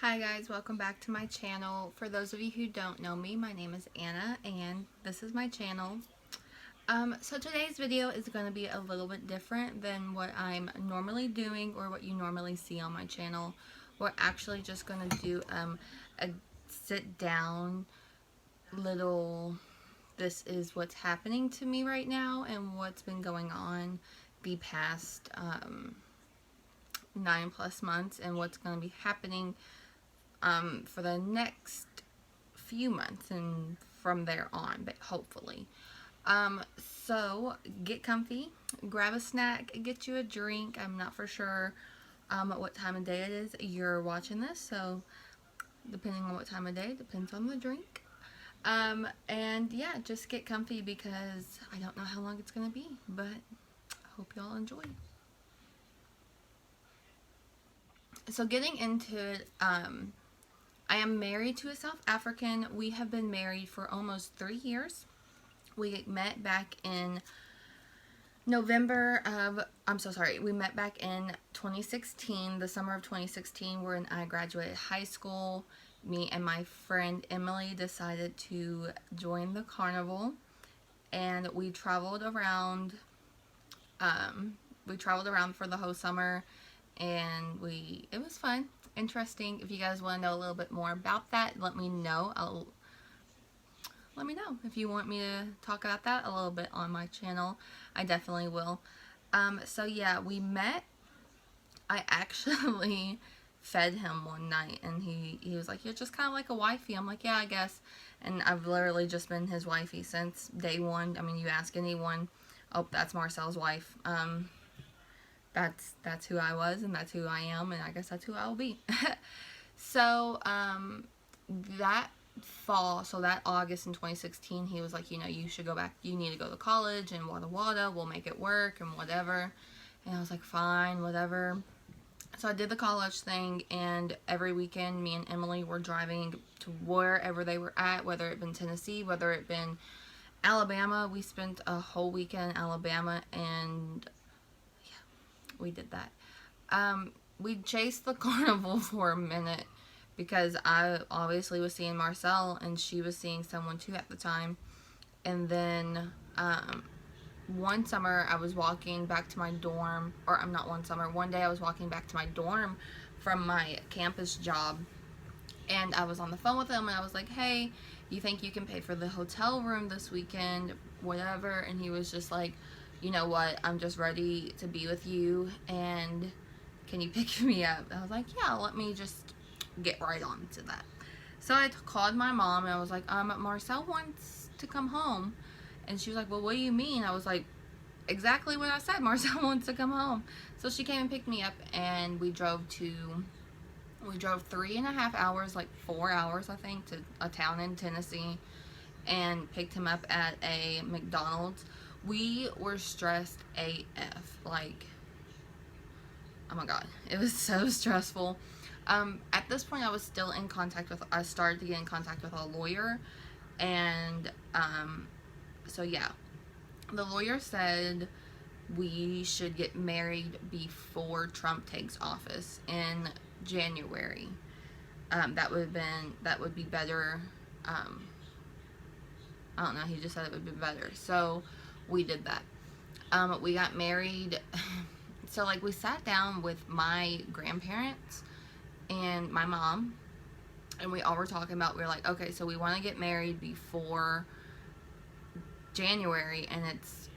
Hi guys, welcome back to my channel. For those of you who don't know me, my name is Anna and this is my channel. So today's video is going to be a little bit different than what I'm normally doing or what you normally see on my channel. We're actually just going to do a sit down little, this is what's happening to me right now and what's been going on the past 9+ months and what's going to be happening for the next few months and from there on, but hopefully. So get comfy, grab a snack, get you a drink. I'm not for sure what time of day it is you're watching this, so depending on what time of day, depends on the drink. And yeah, just get comfy because I don't know how long it's gonna be, but I hope y'all enjoy. So getting into it, I am married to a South African. We have been married for almost 3 years. We met back in we met back in 2016, the summer of 2016, when I graduated high school. Me and my friend Emily decided to join the carnival, and we traveled around for the whole summer, and it was fun, interesting. If you guys want to know a little bit more about that, let me know. Let me know if you want me to talk about that a little bit on my channel. I definitely will. So yeah, we met. I actually fed him one night, and he was like, "You're just kind of like a wifey." I'm like, "Yeah, I guess." And I've literally just been his wifey since day one. I mean, you ask anyone, oh, that's Marcel's wife. That's who I was, and that's who I am, and I guess that's who I will be. So that fall, so that August in 2016, he was like, you should go back, you need to go to college, and wada, we'll make it work, and whatever. And I was like, fine, whatever. So I did the college thing, and every weekend, me and Emily were driving to wherever they were at, whether it been Tennessee, whether it been Alabama. We spent a whole weekend in Alabama, and we did that. We chased the carnival for a minute because I obviously was seeing Marcel and she was seeing someone too at the time. And then one summer I was walking back to my dorm, or not one summer, one day I was walking back to my dorm from my campus job, and I was on the phone with him, and I was like, hey, you think you can pay for the hotel room this weekend, whatever? And he was just like, you know what, I'm just ready to be with you, and can you pick me up? I was like, yeah, let me just get right on to that. So I called my mom, and I was like, Marcel wants to come home. And she was like, well, what do you mean? I was like, exactly what I said, Marcel wants to come home. So she came and picked me up, and we drove 3.5 hours, like 4 hours, I think, to a town in Tennessee, and picked him up at a McDonald's. We were stressed AF, like, oh my god, it was so stressful. At this point, I started to get in contact with a lawyer, and so yeah, the lawyer said we should get married before Trump takes office in January. That would be better. I don't know, he just said it would be better. So we did that. We got married. So like we sat down with my grandparents and my mom, and we all were talking about, we were like, okay, so we want to get married before January, and it's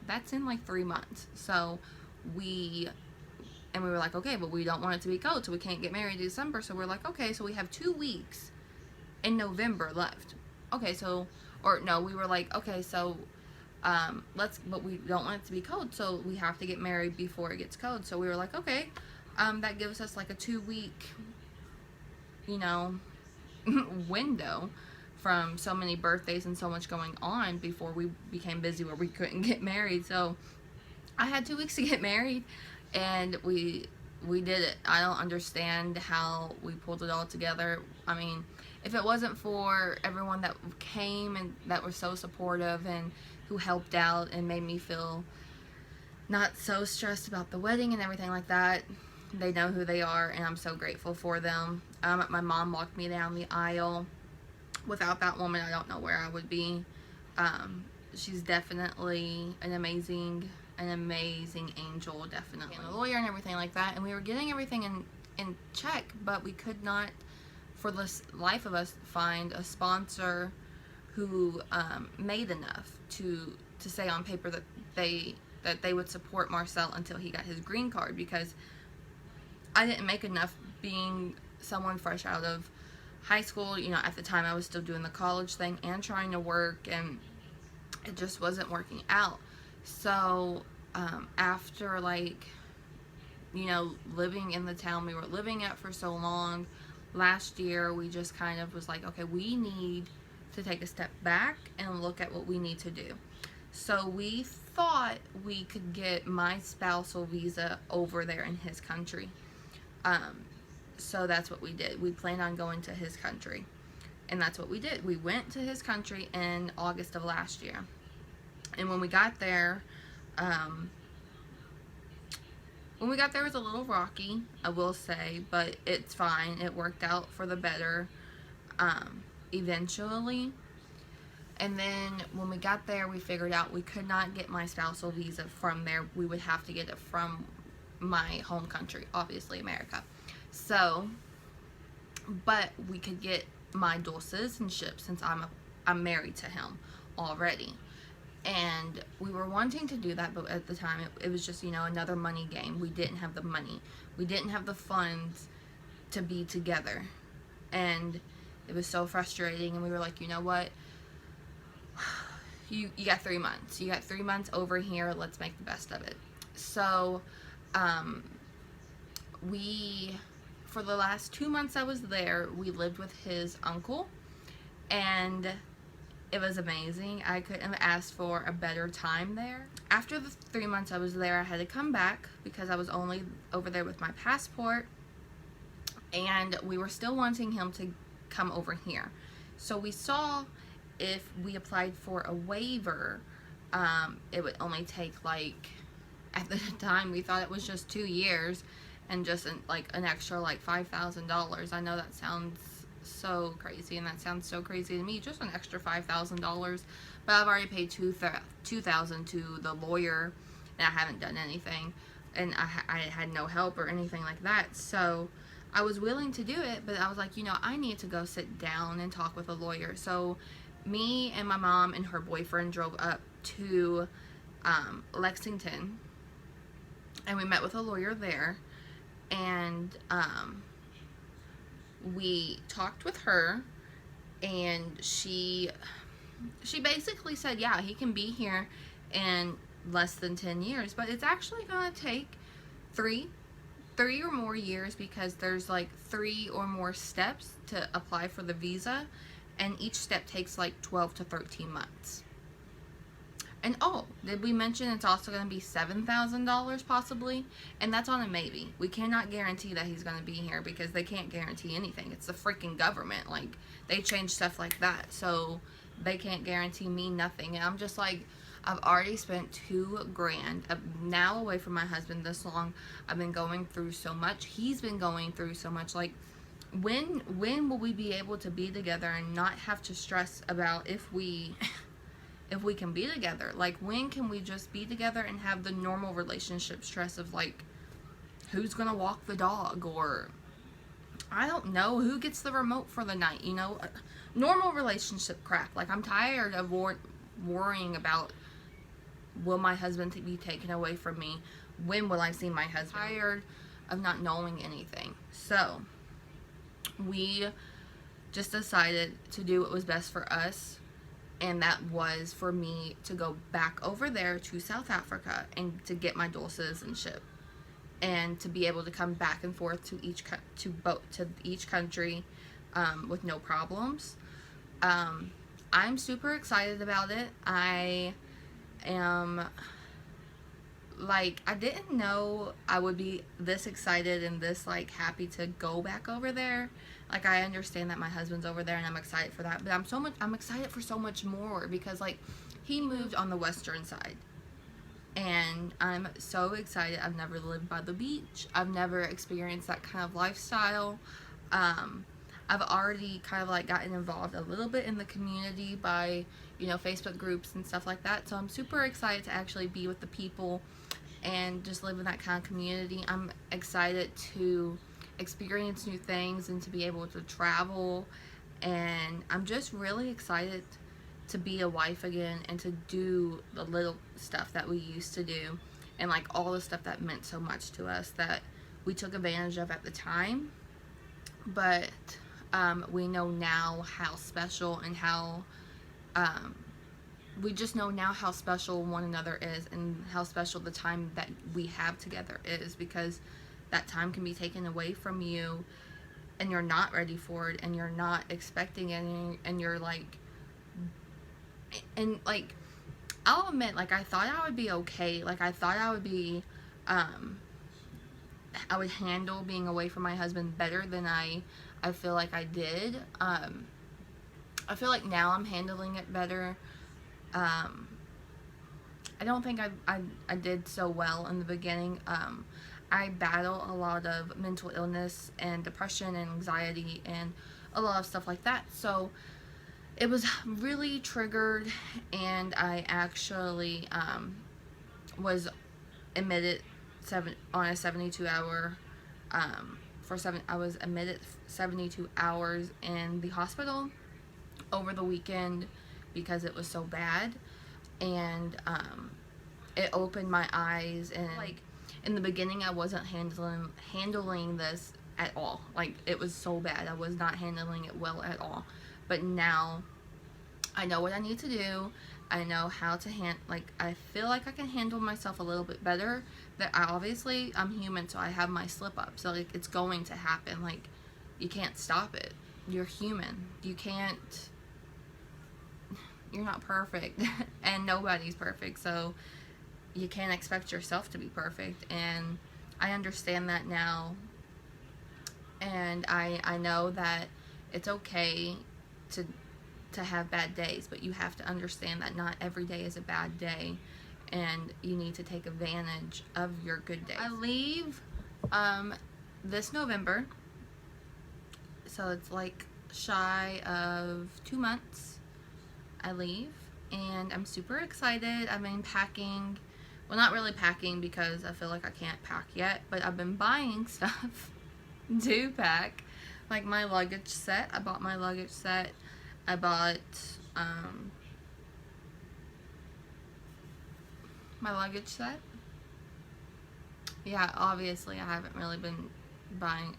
that's in like 3 months. So we were like, okay, but we don't want it to be cold, so we can't get married in December. So we're like, okay, so we have 2 weeks in November left. Okay, so, or no, we were like, okay, so but we don't want it to be cold, so we have to get married before it gets cold. So we were like, okay, that gives us like a 2-week, window from so many birthdays and so much going on before we became busy where we couldn't get married. So I had 2 weeks to get married, and we did it. I don't understand how we pulled it all together. I mean, if it wasn't for everyone that came and that was so supportive and who helped out and made me feel not so stressed about the wedding and everything like that, They know who they are, and I'm so grateful for them. My mom walked me down the aisle. Without that woman, I don't know where I would be. She's definitely an amazing angel, definitely. And a lawyer and everything like that, and we were getting everything in check, but we could not, for the life of us, find a sponsor who made enough to say on paper that they would support Marcel until he got his green card, because I didn't make enough being someone fresh out of high school. You know, at the time I was still doing the college thing and trying to work, and it just wasn't working out. So after, like, you know, living in the town we were living at for so long, last year we just kind of was like, okay, we need to take a step back and look at what we need to do. So we thought we could get my spousal visa over there in his country. So that's what we did. We planned on going to his country, and that's what we did. We went to his country in August of last year. And when we got there, it was a little rocky, I will say, but it's fine. It worked out for the better, eventually. And then when we got there, we figured out we could not get my spousal visa from there. We would have to get it from my home country, obviously America. So, but we could get my dual citizenship since I'm married to him already. And we were wanting to do that, but at the time it was just, you know, another money game. We didn't have the money. We didn't have the funds to be together. And it was so frustrating, and we were like, you know what? You got 3 months. You got 3 months over here. Let's make the best of it. So, for the last 2 months I was there, we lived with his uncle, and it was amazing. I couldn't have asked for a better time there. After the 3 months I was there, I had to come back because I was only over there with my passport, and we were still wanting him to come over here. So we saw if we applied for a waiver, it would only take, like, at the time we thought it was just 2 years and just an extra like $5,000. I know that sounds so crazy, and that sounds so crazy to me, just an extra $5,000, but I've already paid $2,000 to the lawyer, and I haven't done anything, and I had no help or anything like that. So I was willing to do it, but I was like, you know, I need to go sit down and talk with a lawyer. So me and my mom and her boyfriend drove up to Lexington, and we met with a lawyer there, and we talked with her, and she basically said, yeah, he can be here in less than 10 years, but it's actually going to take three or more years, because there's like 3 or more steps to apply for the visa, and each step takes like 12 to 13 months. And oh, did we mention it's also going to be $7,000 possibly? And that's on a maybe. We cannot guarantee that he's going to be here, because they can't guarantee anything. It's the freaking government. Like, they change stuff like that. So they can't guarantee me nothing. And I'm just like, I've already spent $2,000. I'm now away from my husband this long. I've been going through so much. He's been going through so much. Like, when will we be able to be together and not have to stress about if we can be together? Like, when can we just be together and have the normal relationship stress of, like, who's gonna walk the dog, or I don't know, who gets the remote for the night, you know? Normal relationship crap. Like, I'm tired of worrying about, will my husband be taken away from me? When will I see my husband? I'm tired of not knowing anything. So we just decided to do what was best for us, and that was for me to go back over there to South Africa and to get my dual citizenship, and to be able to come back and forth to each country with no problems. I'm super excited about it. I am, like, I didn't know I would be this excited and this, like, happy to go back over there. Like, I understand that my husband's over there and I'm excited for that, but I'm excited for so much more, because, like, he moved on the western side. And I'm so excited. I've never lived by the beach. I've never experienced that kind of lifestyle. Um, I've already kind of like gotten involved a little bit in the community by, Facebook groups and stuff like that. So I'm super excited to actually be with the people and just live in that kind of community. I'm excited to experience new things and to be able to travel. And I'm just really excited to be a wife again and to do the little stuff that we used to do, and like all the stuff that meant so much to us that we took advantage of at the time. But we know now how special and how um, we just know now how special one another is and how special the time that we have together is, because that time can be taken away from you and you're not ready for it and you're not expecting it, and you're like, and like, I'll admit, like, I thought I would be okay. Like, I thought I would be, I would handle being away from my husband better than I feel like I did. I feel like now I'm handling it better. I don't think I did so well in the beginning. I battle a lot of mental illness and depression and anxiety and a lot of stuff like that. So it was really triggered, and I actually was admitted on a 72-hour I was admitted 72 hours in the hospital over the weekend because it was so bad. And it opened my eyes, and like in the beginning I wasn't handling this at all. Like, it was so bad. I was not handling it well at all. But now I know what I need to do. I know how to I feel like I can handle myself a little bit better. That obviously I'm human, so I have my slip up. So like, it's going to happen. Like, you can't stop it. You're human. You're not perfect and nobody's perfect, so you can't expect yourself to be perfect. And I understand that now, and I know that it's okay to have bad days, but you have to understand that not every day is a bad day, and you need to take advantage of your good days. I leave this November, so it's like shy of 2 months I leave, and I'm super excited. I've been packing, well, not really packing because I feel like I can't pack yet, but I've been buying stuff to pack, like my luggage set. I bought my luggage set. I bought my luggage set. Yeah, obviously I haven't really been buying.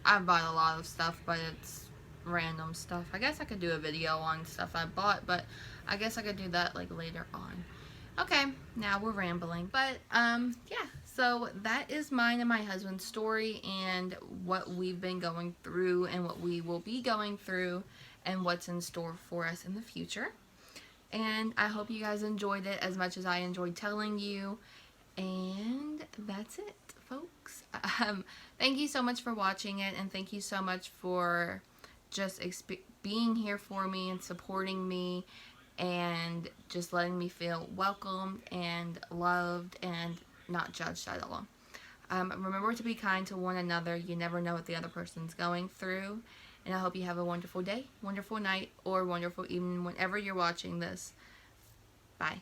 I've bought a lot of stuff, but it's random stuff. I guess I could do a video on stuff I bought, but I guess I could do that like later on. Okay, now we're rambling. But yeah, so that is mine and my husband's story, and what we've been going through and what we will be going through and what's in store for us in the future. And I hope you guys enjoyed it as much as I enjoyed telling you. And that's it, folks. Thank you so much for watching it, and thank you so much for just being here for me and supporting me and just letting me feel welcomed and loved and not judged at all. Remember to be kind to one another. You never know what the other person's going through. And I hope you have a wonderful day, wonderful night, or wonderful evening whenever you're watching this. Bye.